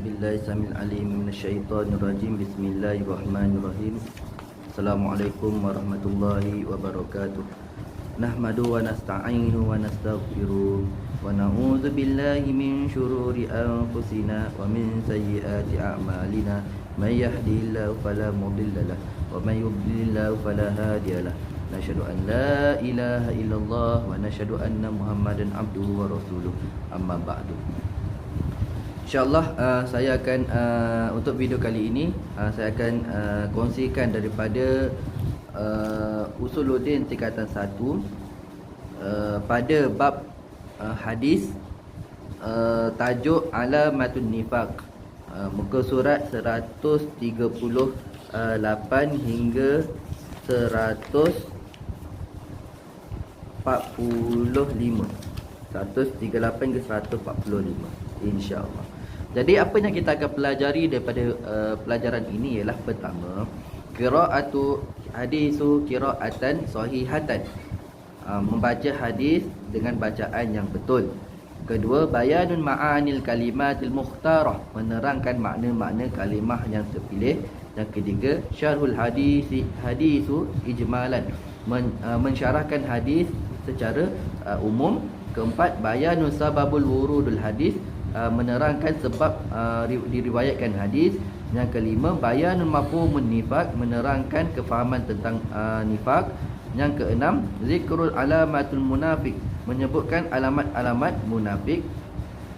billahi samil alim minasyaitonir rajim. Bismillahirrahmanirrahim. Assalamualaikum warahmatullahi wabarakatuh. Nahmadu wa nasta'inu wa nastaghfiruh wa na'udzu billahi min syururi anfusina wa min sayyiati a'malina. May yahdihillahu fala mudilla lahu wa may yudlil fala hadiyalah. Nashhadu an la ilaha illallah wa nashhadu anna Muhammadan abduhu wa rasuluh. Amma ba'du. InsyaAllah saya akan untuk video kali ini saya akan kongsikan daripada Usuluddin tingkatan 1 pada bab hadis tajuk Alamatun Nifaq, muka surat 138 hingga 145. 138 ke 145 insya-Allah. Jadi apa yang kita akan pelajari daripada pelajaran ini ialah pertama, qiraatu hadisu qiraatan sahihatan, membaca hadis dengan bacaan yang betul. Kedua, bayanun ma'anil kalimatil mukhtarah, menerangkan makna-makna kalimah yang terpilih. Yang ketiga, syarhul hadisu ijmalan, mensyarahkan hadis secara umum. Keempat, bayanun sababul wurudul hadis, menerangkan sebab diriwayatkan hadis. Yang kelima, bayanun mafhumun nifaq, menerangkan kefahaman tentang nifaq. Yang keenam, zikrul alamatul munafik, menyebutkan alamat-alamat munafik.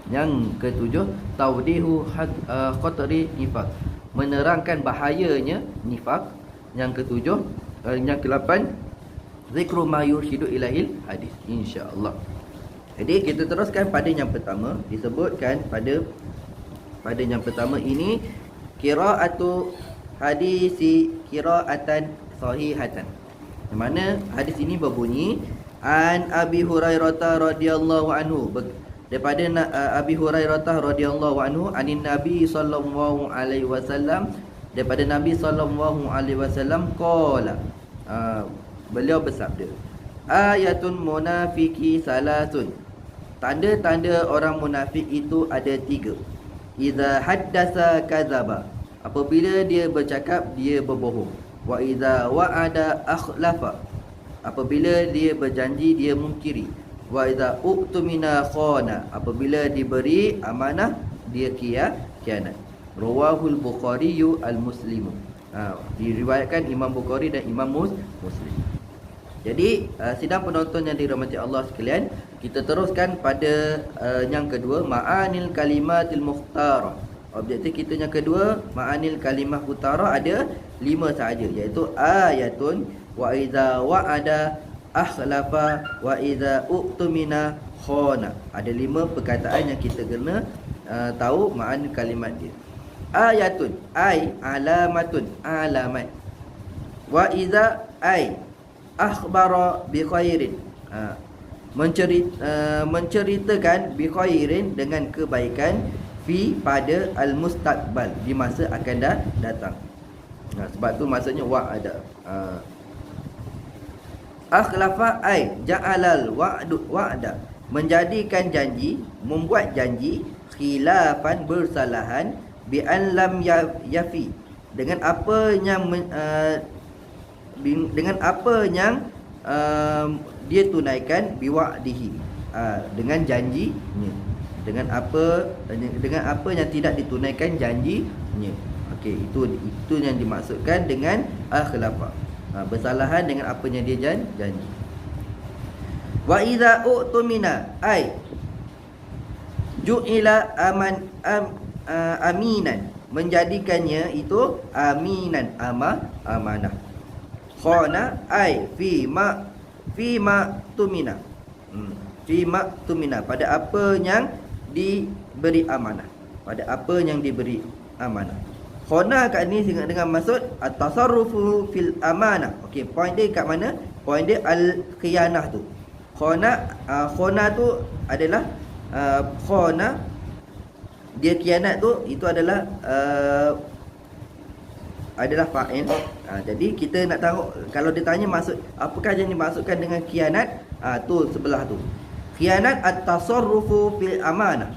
Yang ketujuh, tawdihu khatari nifaq, menerangkan bahayanya nifaq. Yang ketujuh, yang ke-8, zikru ma yurshidu ilahil hadis, insya-Allah. Jadi kita teruskan pada yang pertama. Disebutkan pada yang pertama ini, qiraatu hadisi qiraatan sahihatan, di mana hadis ini berbunyi an Abi Hurairah radhiyallahu anhu, daripada Abi Hurairah radhiyallahu anhu, anin Nabi sallallahu alaihi wasallam, daripada Nabi sallallahu alaihi wasallam, qala, beliau bersabda, ayatun munafiki salasun, tanda-tanda orang munafik itu ada 3. Iza haddasa kadzaba, apabila dia bercakap dia berbohong. Wa iza wa'ada akhlafa, apabila dia berjanji dia mungkiri. Wa iza u'tumina khana, apabila diberi amanah dia khianat. Rawahul Bukhari al-Muslim, diriwayatkan Imam Bukhari dan Imam Muslim. Jadi sidang penonton yang dirahmati Allah sekalian, kita teruskan pada yang kedua, ma'anil kalimatil mukhtarah. Objektif kita yang kedua, ma'anil kalimah mukhtarah, ada 5 sahaja, iaitu ayatun, wa iza wa'ada akhlafa, wa iza u'tumina khana. Ada 5 perkataan yang kita kena tahu ma'anil kalimat dia. Ayatun, ay alamatun, alamat. Wa iza, ay akhbara bi khairin, menceritakan bi khairin, dengan kebaikan, fi, pada, al mustaqbal, di masa akan datang. Sebab tu maksudnya wa'ada. Akhlafa, ay ja'alal wa'da, menjadikan janji, membuat janji, khilafan, bersalahan, bi an lam yafi, dengan apa yang dia tunaikan, biwa'dihi, dengan janjinya, dengan apa yang tidak ditunaikan janjinya. Okey, itu yang dimaksudkan dengan akhlafa, bersalahan dengan apa yang dia janji. Wa idza u'tumina, ay ju'ila aminan, menjadikannya itu aminan, amanah. Khana, ay fi ma tumina, pada apa yang diberi amanah, pada apa yang diberi amanah. Khana kat ni dengan maksud at-tasarrufu fil amanah. Okey, point dia kat mana? Point dia al-khiyanah tu. Khana tu adalah khana, dia khianat tu, itu adalah fa'il. Jadi kita nak tahu, kalau ditanya maksud apakah yang dimaksudkan dengan khianat, tu sebelah tu. Khianat at-tasarrufu fil amanah,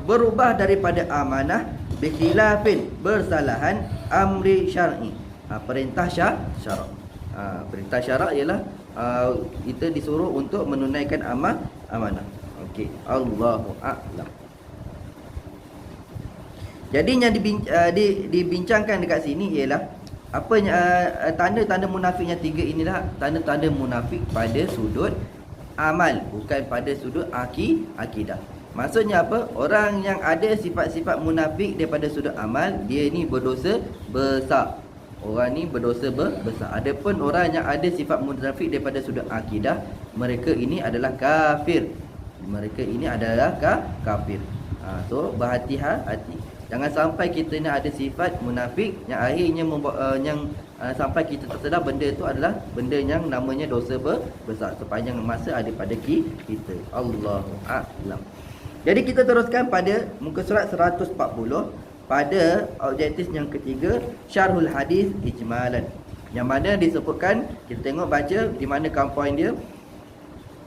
berubah daripada amanah bikhilafin, bersalahan amri syar'i, perintah syarak. Perintah syarak ialah kita disuruh untuk menunaikan amanah. Okey, Allahu a'lam. Jadi yang dibincangkan dekat sini ialah apa tanda-tanda munafik yang tiga inilah tanda-tanda munafik pada sudut amal, bukan pada sudut akidah. Maksudnya apa? Orang yang ada sifat-sifat munafik daripada sudut amal, dia ni berdosa besar. Orang ni berdosa besar. Adapun orang yang ada sifat munafik daripada sudut akidah, mereka ini adalah kafir. Mereka ini adalah kafir. So berhati-hati. Jangan sampai kita ni ada sifat munafik yang akhirnya sampai kita tersedar benda itu adalah benda yang namanya dosa besar sepanjang masa ada pada kita. Allahu a'lam. Jadi kita teruskan pada muka surat 140 pada objektif yang ketiga, syarhul hadis ijmalan. Yang mana disebutkan, kita tengok baca di mana poin dia.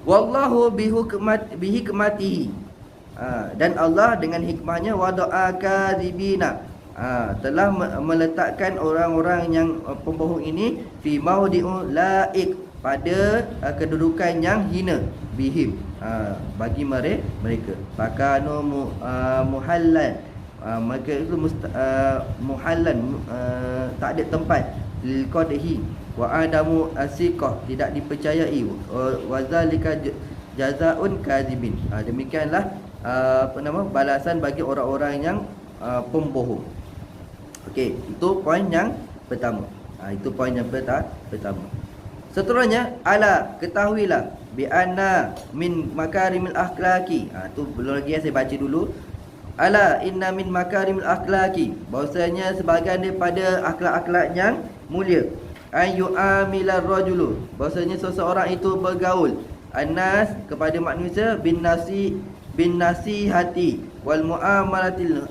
Wallahu bihi kematihi. Dan Allah dengan hikmahnya wada'a kadzibina, telah meletakkan orang-orang yang pembohong ini fi maudhi'u laik, pada kedudukan yang hina bihim, bagi mereka. Fakanu muhallan, mereka itu muhallan, tak ada tempat lil qadhi wa adamu asiqah, tidak dipercayai, wa zalika jazaa'un kadzibin. Demikianlah balasan bagi orang-orang yang pembohong. Okey, itu poin yang pertama. Itu poin yang pertama. Seterusnya, ala, ketahuilah bi anna min makarimil akhlaqi. Tu belum lagi saya baca dulu. Ala inna min makarimil akhlaqi, bahwasanya sebahagian daripada akhlak-akhlak yang mulia, ayu amilar rajulu, bahwasanya seseorang itu bergaul annas, kepada manusia, bin nasihati wal muamalatil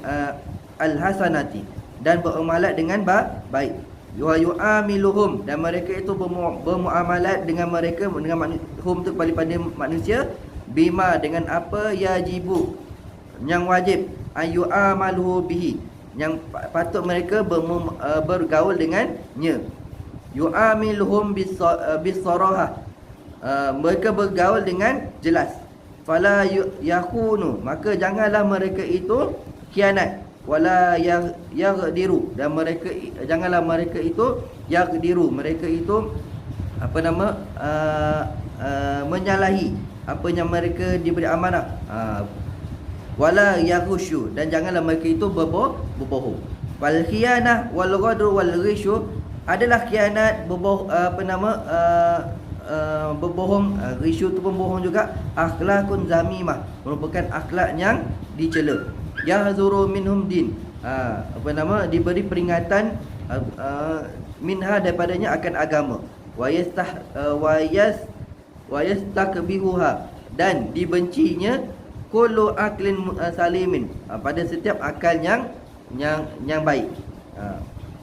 alhasanati, dan bermuamalat dengan baik. Wa yu'amiluhum, dan mereka itu bermuamalat dengan mereka, dengan hum tu kepada manusia, bima, dengan apa, yajibu, yang wajib, ayyu'amaluhu bihi, yang patut mereka bergaul dengannya. Yu'amiluhum bisarahah, mereka bergaul dengan jelas. Fala yakunu, maka janganlah mereka itu khianat. Wala yaghdiru, dan mereka janganlah mereka itu yaghdiru, mereka itu menyalahi apa yang mereka diberi amanah. Wala yaghushu, dan janganlah mereka itu berbohong. Wal khianah wal ghadru wal ghishu, adalah khianat, berbohong, ghishu tu pembohong juga, akhlakun zamimah, merupakan akhlak yang dicela. Yahzuru minhum din, diberi peringatan minha, daripadanya akan agama. Wa yastakbihuha, dan dibencinya kullu aklin salimin, pada setiap akal yang baik.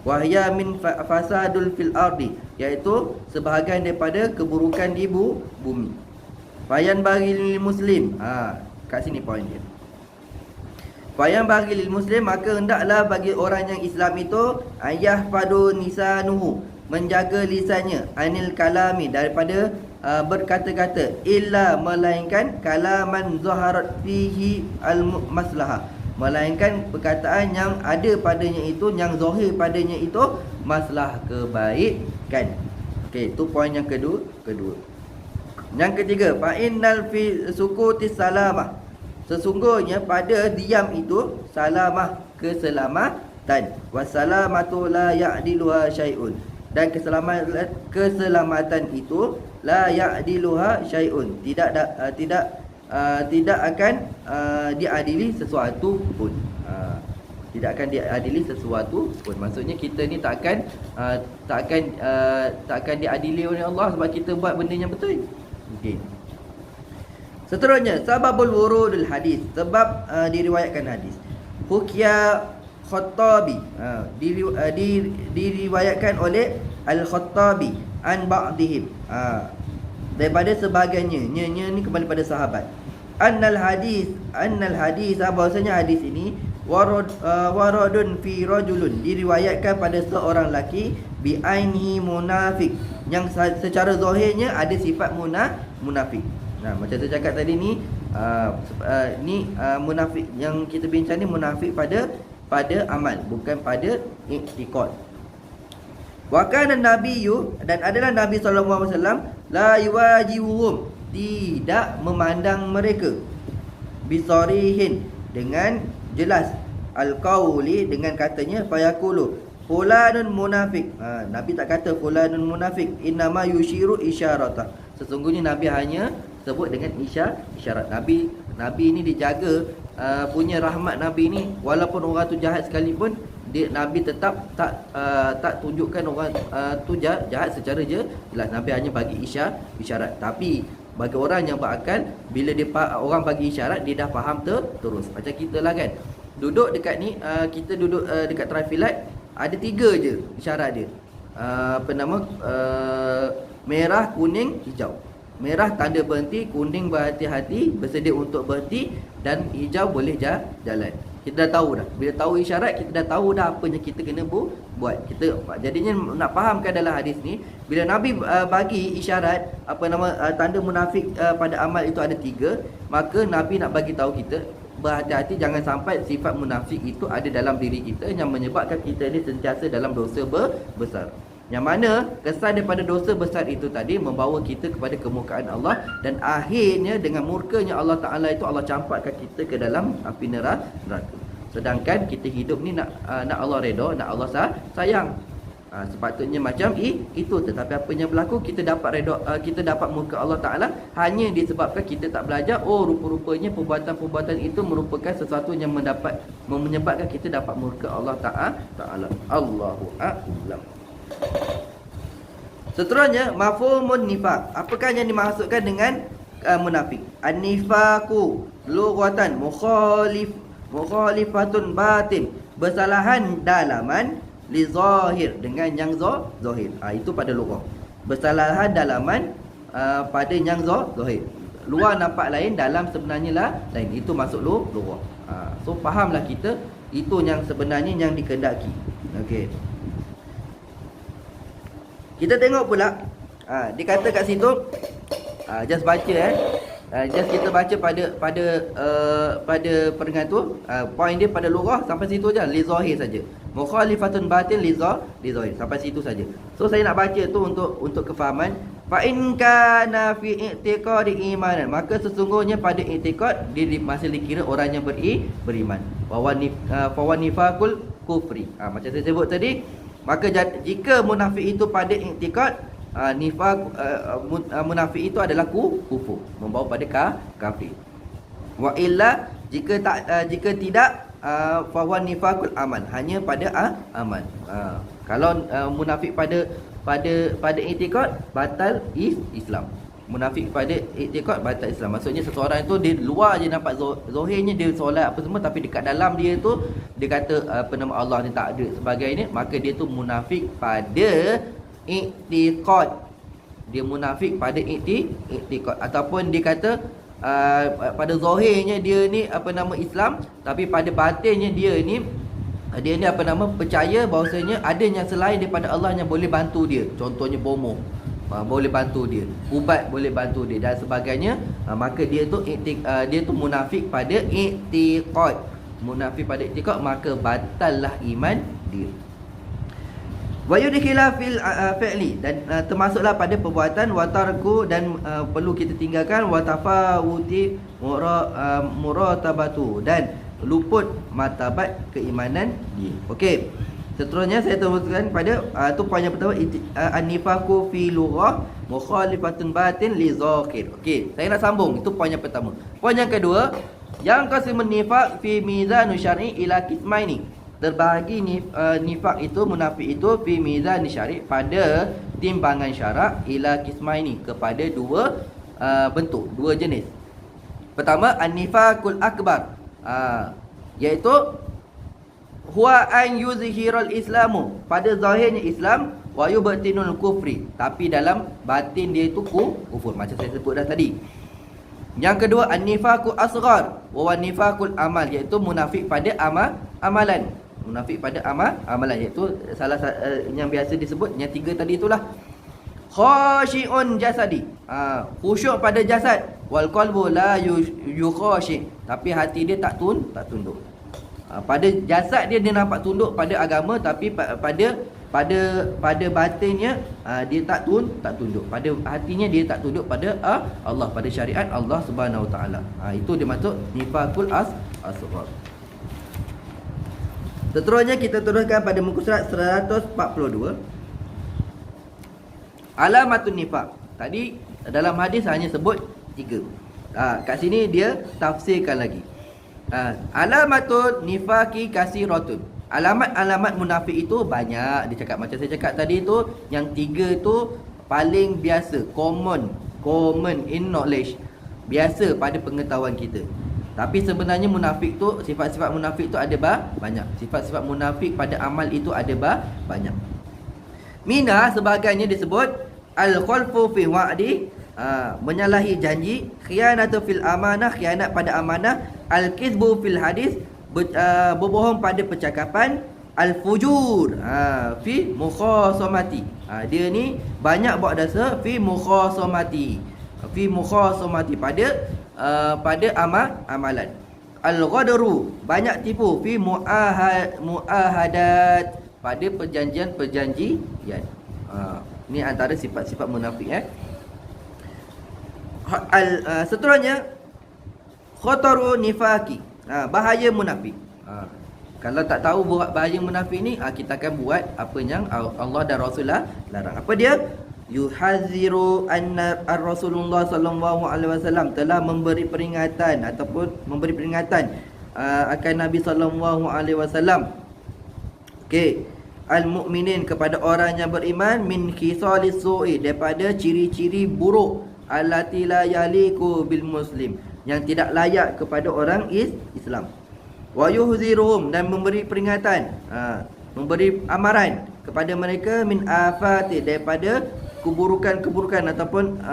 Wahya min fasadul fil ardi, iaitu sebahagian daripada keburukan di bumi. Fayan bagi lil muslim, kat sini poin dia. Fayan bagi lil muslim, maka hendaklah bagi orang yang Islam itu, ayah padu nisanuhu, menjaga lisannya, anil kalami, daripada berkata-kata, illa, melainkan kalaman zaharat fihi al maslahah, melainkan perkataan yang ada padanya itu, yang zahir padanya itu masalah kebaikan. Okey, itu poin yang kedua. Yang ketiga, fa innal fi sukuti salamah, sesungguhnya pada diam itu salamah, keselamatan. Wassalamatu la ya'diluha syai'un, dan keselamatan itu la ya'diluha syai'un, tidak akan diadili sesuatu pun. Tidak akan diadili sesuatu pun. Maksudnya kita ni tak akan diadili oleh Allah sebab kita buat benda yang betul. Okey. Seterusnya, sababul wurudul hadis, sebab diriwayatkan hadis. Hukia Khattabi, diriwayatkan oleh Al-Khattabi an ba'dihim, daripada sebahagiannya. Nya ni kembali pada sahabat. annal hadis bahwasanya hadis ini waradun fi rajulun, diriwayatkan pada seorang lelaki bi ainihi munafik, yang secara zahirnya ada sifat munafik. Nah, macam saya cakap tadi ni, munafik yang kita bincang ni munafik pada amal, bukan pada i'tiqad. Wa kana nabiyyu, dan adalah Nabi sallallahu alaihi wasallam la yuwajihuhum, tidak memandang mereka, bisarihin, dengan jelas, al-qauli, dengan katanya, fayaqulu fulanun munafik. Nabi tak kata fulanun munafik, innama yushiru isyarata, sesungguhnya Nabi hanya sebut dengan isyarat. Nabi ni dijaga punya rahmat Nabi ni, walaupun orang tu jahat sekalipun, Nabi tetap tak tunjukkan orang tu jahat secara jelas. Nabi hanya bagi isyarat. Tapi bagi orang yang berakal, bila orang bagi isyarat, dia dah faham terus. Macam kita lah kan, duduk dekat ni, kita duduk dekat traffic light, ada 3 je isyarat dia. Merah, kuning, hijau. Merah tanda berhenti, kuning berhati-hati, bersedia untuk berhenti, dan hijau boleh jalan. Kita dah tahu dah. Bila tahu isyarat, kita dah tahu dah apa yang kita kena buat. Jadinya nak fahamkan dalam hadis ni, bila Nabi bagi isyarat tanda munafik pada amal itu ada 3, maka Nabi nak bagi tahu kita berhati-hati jangan sampai sifat munafik itu ada dalam diri kita, yang menyebabkan kita ni sentiasa dalam dosa besar. Yang mana kesan daripada dosa besar itu tadi membawa kita kepada kemurkaan Allah, dan akhirnya dengan murkanya Allah Ta'ala itu, Allah campakkan kita ke dalam api neraka. Sedangkan kita hidup ni nak Allah redha, nak Allah sayang. Sepatutnya macam itu. Tetapi apa yang berlaku, kita dapat redha, kita dapat murka Allah Ta'ala hanya disebabkan kita tak belajar. Rupa-rupanya perbuatan-perbuatan itu merupakan sesuatu yang menyebabkan kita dapat murka Allah Ta'ala. Allahu a'lam. Seterusnya, mafhumun nifaq. Apakah yang dimaksudkan dengan munafik? An-nifaqu lughatan mukhalifatun batin, bersalahan dalaman, li zahir, dengan yang zahir. Itu pada lughah. Bersalahan dalaman pada yang zahir. Luar nampak lain, dalam sebenarnya lah lain. Itu masuk lughah. So fahamlah kita, itu yang sebenarnya yang dikehendaki. Okey. Kita tengok pula, dikata kat situ, just baca just kita baca pada perengan tu, point dia pada lughah sampai situ aja, li zahir saja. Mukhalifatun batin li zahir, sampai situ saja. So saya nak baca tu untuk kefahaman. Fa in kana fi i'tiqadi imanan, maka sesungguhnya pada i'tiqad dia masih dikira orang yang beriman. Wa nifaqul kufri, macam saya sebut tadi. Maka jika munafik itu pada i'tiqad, nifaq, munafik itu adalah kufur, membawa pada kafir. Wa illa, jika tidak, fa huwa nifaqul amal, hanya pada amal. Kalau munafik pada i'tiqad, batal Islam. Munafik pada i'tiqad, batal Islam. Maksudnya seseorang itu di luar je nampak zahirnya dia solat apa semua, tapi dekat dalam dia tu dia kata Allah ni tak ada sebagainya, maka dia tu munafik pada i'tiqad. Dia munafik pada i'tiqad, ataupun dia kata pada zahirnya dia ni Islam, tapi pada batinnya dia ni percaya bahawasanya ada yang selain daripada Allah yang boleh bantu dia. Contohnya bomoh boleh bantu dia, ubat boleh bantu dia dan sebagainya. Maka dia tu munafik pada i'tiqad. Munafik pada i'tiqad, maka batallah iman dia. Wa yudkhila fil fi'li, dan termasuklah pada perbuatan, wa tarku, dan perlu kita tinggalkan, wa tafawuti muratabatu, dan luput martabat keimanan dia. Okey. Seterusnya saya teruskan pada tu poin yang pertama, an-nifaqu fi lughah mukhalifatun batin li zahir. Okey, saya nak sambung. Itu poin yang pertama. Poin yang kedua, yang qasimun nifaq fi mizan syar'i ila qismaini. Terbahagi nifaq itu, munafik itu, fi mizan syar'i, pada timbangan syarak, ila qismaini, kepada dua bentuk, dua jenis. Pertama, an-nifaqul akbar, iaitu huwa an yuzhirul islamu, pada zahirnya Islam, wa yubtinul kufri, tapi dalam batin dia itu kufur, macam saya sebut dah tadi. Yang kedua an-nifaqu asghar wa nifaqul amal, iaitu munafik pada amalan. Munafik pada amalan, iaitu yang biasa disebut yang tiga tadi itulah. Khashi'un jasadi, khusyuk pada jasad, wal qalbu la yukhashi, tapi hati dia tak tunduk. Pada jasad dia nampak tunduk pada agama, tapi pada batinnya dia tak tunduk. Pada hatinya dia tak tunduk pada Allah, pada syariat Allah Subhanahu Wa Taala. Itu dia masuk nifaqul asghar. Seterusnya kita teruskan pada muka surat 142. Alamatun nifaq. Tadi dalam hadis hanya sebut 3. Kat sini dia tafsirkan lagi. Alamatun nifaqi kasiratun. Alamat-alamat munafik itu banyak. Dia cakap macam saya cakap tadi tu, yang 3 tu paling biasa, common in knowledge. Biasa pada pengetahuan kita. Tapi sebenarnya munafik tu, sifat-sifat munafik tu ada banyak. Sifat-sifat munafik pada amal itu ada banyak. Mina sebagainya disebut al-khalfu fi wa'di, menyalahi janji, khianatu fil amanah, khianat pada amanah, al-kizbu fil hadis, berbohong pada percakapan, al-fujur fi mukhasamati, dia ni banyak buat dosa, fi mukhasamati pada amalan, al-ghadru banyak tipu, fi muahadat pada perjanjian. Ini antara sifat-sifat munafik. Seterusnya khataru nifaqi, bahaya munafik. Kalau tak tahu buat bahaya munafik ni, kita akan buat apa yang Allah dan Rasulullah larang. Apa dia? Yuhaziru anna ar-Rasulullah sallallahu alaihi wasallam telah memberi peringatan akan Nabi sallallahu alaihi wasallam. Okey, al-mu'minin kepada orang yang beriman, min khisalis su'i, daripada ciri-ciri buruk, allati la yaliku bil muslim, yang tidak layak kepada orang Islam. Wa yuhziruhum, dan memberi peringatan, memberi amaran kepada mereka, min afati, daripada keburukan-keburukan ataupun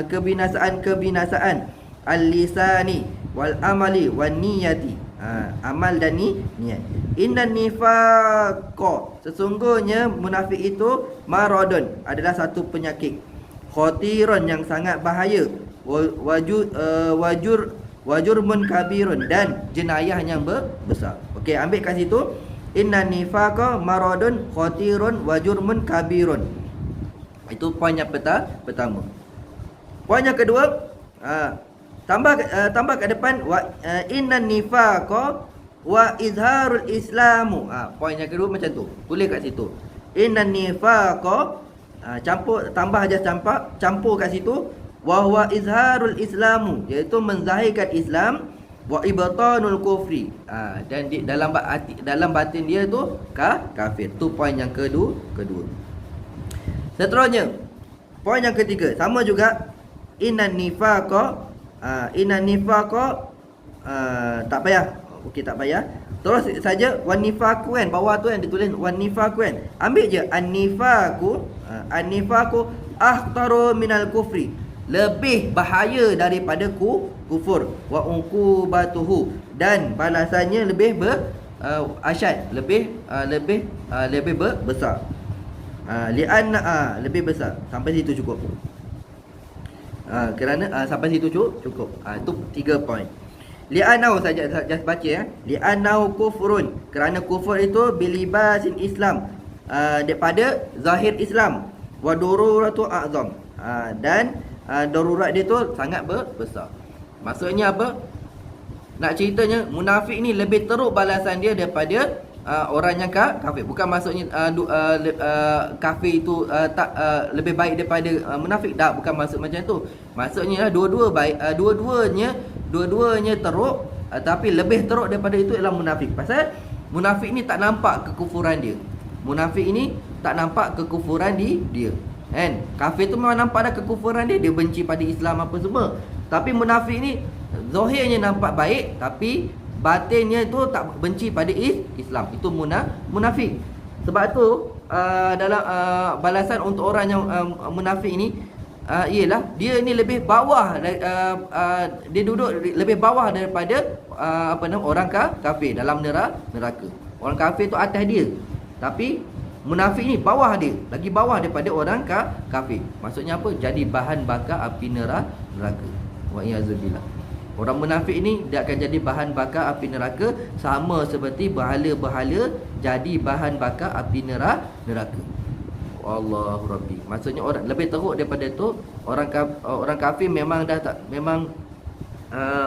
kebinasaan, al-lisani wal amali wan niyati, amal dan niat. Innan nifaqa, sesungguhnya munafik itu, maradun, adalah satu penyakit, khatiran, yang sangat bahaya, wajurmun kabirun, dan jenayah yang besar. Okey, ambil kat situ, innan nifaqa maradun khatirun wajurmun kabirun. Itu poin yang pertama. Poin yang kedua, tambah kat depan, innan nifaqa wa izharul islamu. Poin yang kedua macam tu, tulis kat situ, innan nifaqa, campur kat situ, wa huwa izharul islamu, iaitu menzahirkan Islam, wa ibtanul kufri, dan dalam batin dia tu kafir. Tu poin yang kedua. Seterusnya poin yang ketiga, sama juga, innan nifaqa, tak payah. Okey, tak payah. Terus saja wan nifaqu, kan bawah tu yang ditulis wan nifaqu, kan ambil je an-nifaqu akhtaru minal kufri, lebih bahaya daripada kufur, wa uqubatuhu, dan balasannya lebih asyad, lebih besar. Lianna, lebih besar. Sampai situ cukup. Kerana sampai situ cukup. Itu 3 poin. Li'anau saja, just baca ya. Li'anau kufrun, kerana kufur itu bilibasin Islam, daripada zahir Islam, wa daruratu a'zam, dan darurat dia tu sangat besar. Maksudnya apa? Nak ceritanya, munafik ni lebih teruk balasan dia daripada orang yang kafir. Bukan maksudnya kafir itu tak lebih baik daripada munafik. Tak, bukan maksud macam tu. Maksudnya dua-dua baik, dua-duanya teruk, tapi lebih teruk daripada itu ialah munafik. Pasal munafik ni tak nampak kekufuran dia. Munafik ini tak nampak kekufuran dia. Kan? Kafir tu memang nampak dah kekufuran dia, dia benci pada Islam apa semua. Tapi munafik ni zahirnya nampak baik, tapi batinnya tu tak benci pada Islam. Itu munafik. Sebab tu dalam balasan untuk orang yang munafik ni, ialah dia ni lebih bawah, dia duduk lebih bawah daripada orang kafir dalam neraka. Orang kafir tu atas dia, tapi munafik ni bawah dia, lagi bawah daripada orang kafir. Maksudnya apa? Jadi bahan bakar api neraka. Wa iyazubillah. Orang munafik ni dia akan jadi bahan bakar api neraka, sama seperti berhala-berhala jadi bahan bakar api neraka. Allahu Rabbi. Maksudnya orang lebih teruk daripada tu, orang kafir memang dah tak, memang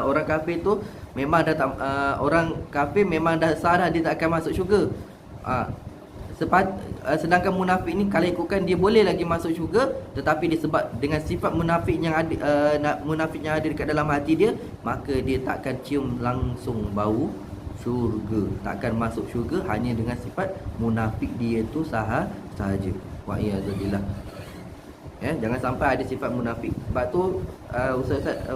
orang kafir tu memang dah tak, orang kafir memang dah sarah dia tak akan masuk syurga. Sedangkan munafik ni kalau ikutkan dia boleh lagi masuk syurga, tetapi disebab dengan sifat munafik yang ada, munafik yang ada dekat dalam hati dia, maka dia takkan cium langsung bau syurga, takkan masuk syurga hanya dengan sifat munafik dia tu sahaja. Wa iyyazubillah. Jangan sampai ada sifat munafik. Sebab tu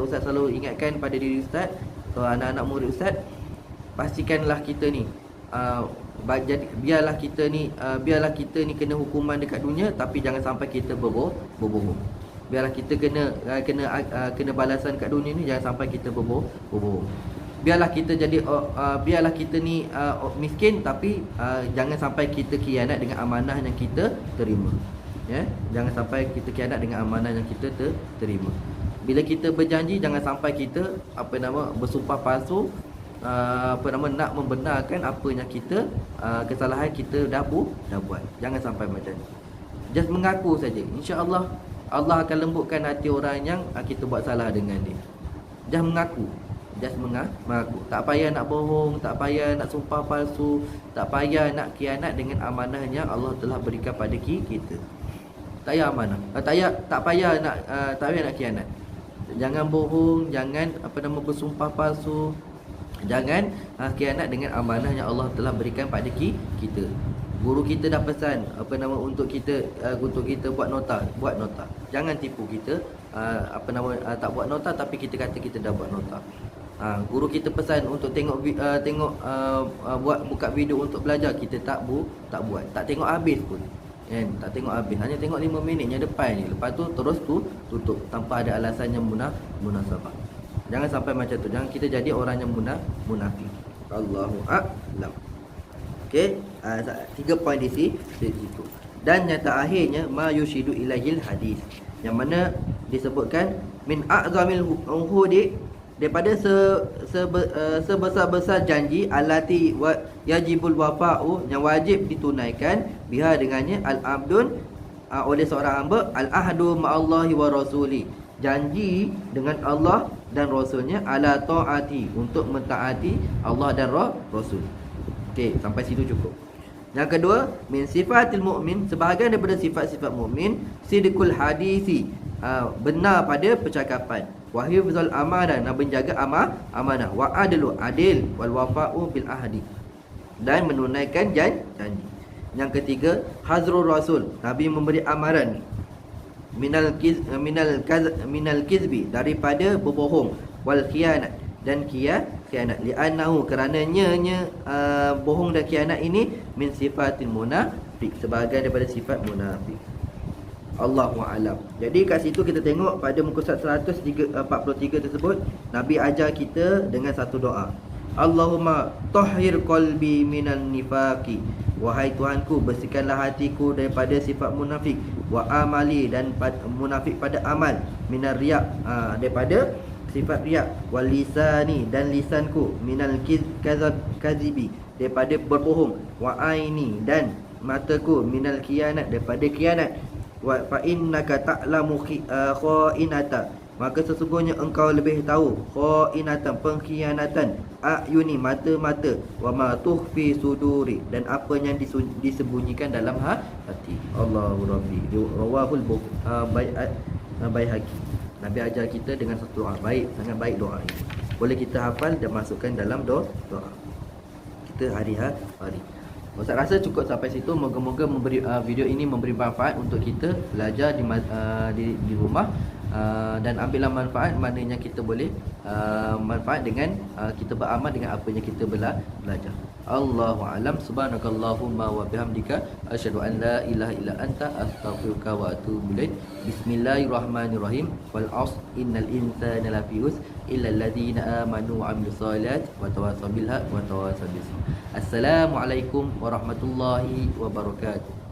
Ustaz selalu ingatkan pada diri Ustaz, anak-anak murid Ustaz, pastikanlah kita ni biarlah kita ni kena hukuman dekat dunia, tapi jangan sampai kita berbohong. Biarlah kita kena balasan kat dunia ni, jangan sampai kita berbohong. Biarlah kita ni miskin, tapi jangan sampai kita khianat dengan amanah yang kita terima. Jangan sampai kita khianat dengan amanah yang kita terima. Bila kita berjanji, jangan sampai kita bersumpah palsu, nak membenarkan apa yang kita kesalahan kita dah buat. Jangan sampai macam ni. Just mengaku saja. Insya-Allah Allah akan lembutkan hati orang yang kita buat salah dengan dia. Just mengaku. Tak payah nak bohong, tak payah nak sumpah palsu, tak payah nak khianat dengan amanah yang Allah telah berikan pada kita. Tak payah amanah. Tak payah nak khianat. Jangan bohong, jangan bersumpah palsu. Jangan khianat dengan amanah yang Allah telah berikan pada kita. Guru kita dah pesan untuk kita buat nota. Jangan tipu kita, tak buat nota tapi kita kata kita dah buat nota. Guru kita pesan untuk buka video untuk belajar, kita tak buat. Tak tengok habis pun. Tak tengok habis, hanya tengok 5 minit yang depan ni. Lepas tu terus tutup tanpa ada alasan yang munasabah. Jangan sampai macam tu. Jangan kita jadi orang yang munafik. Allahu a'lam. Okey, 3 poin di situ. Dan yang terakhirnya ma yushidu ilaihil hadis, yang mana disebutkan min a'zamil uhudi, daripada sebesar-besar janji alati yajibul wafa'u, yang wajib ditunaikan biha dengannya al-abdun, oleh seorang hamba, al-ahdu ma'allahi wa rasuli, janji dengan Allah dan Rasulnya, ala ta'ati, untuk mentaati Allah dan Rasul. Okey, sampai situ cukup. Yang kedua, min sifatil mu'min, sebahagian daripada sifat-sifat mukmin, sidqul hadisi, benar pada percakapan, wa hifzul amanah, nak menjaga amanah, wa adlu, adil, wal wafa'u bil ahdi, dan menunaikan janji. Yang ketiga, hazrul rasul, Nabi memberi amaran minal kizbi, daripada berbohong, wal khianat, dan khianat, li'annahu, kerananya bohong dan khianat ini min sifatil munafik, sebagai daripada sifat munafik. Allahu a'lam. Jadi kat situ kita tengok pada muka surat 143 tersebut, Nabi ajar kita dengan satu doa. Allahumma tahhir qalbi minan nifaqi, wahai Tuhanku, bersihkanlah hatiku daripada sifat munafik, wa amali, dan munafik pada amal, minar riya, daripada sifat riya, wal lisani, dan lisanku, minal kazibi, daripada berbohong, wa aini, dan mataku, minal khianat, daripada khianat, wa fa innaka ta'lamu khainata, maka sesungguhnya engkau lebih tahu khainatan, pengkhianatan, ayuni, mata-mata, wa ma tukhfi suduri, dan apa yang disembunyikan dalam hati. Allahu Rabbi. Rawahul Baihaqi. Nabi ajar kita dengan satu doa. Sangat baik doa ini. Boleh kita hafal dan masukkan dalam doa kita hari-hari. Ustaz rasa cukup sampai situ. Moga-moga video ini memberi manfaat untuk kita belajar di rumah, dan ambillah manfaat maknanya kita boleh manfaat dengan kita beramal dengan apa yang kita belajar. Allahu a'lam. Subhanakallahumma wa bihamdika asyhadu an la ilaha illa anta astaghfiruka wa atubu ilaik. Bismillahirrahmanirrahim. Wal 'asr innal insana lafi khusr illa alladhina amanu wa 'amilus solihat wa tawassaw bil haqq wa tawassaw bis sabr. Assalamualaikum warahmatullahi wabarakatuh.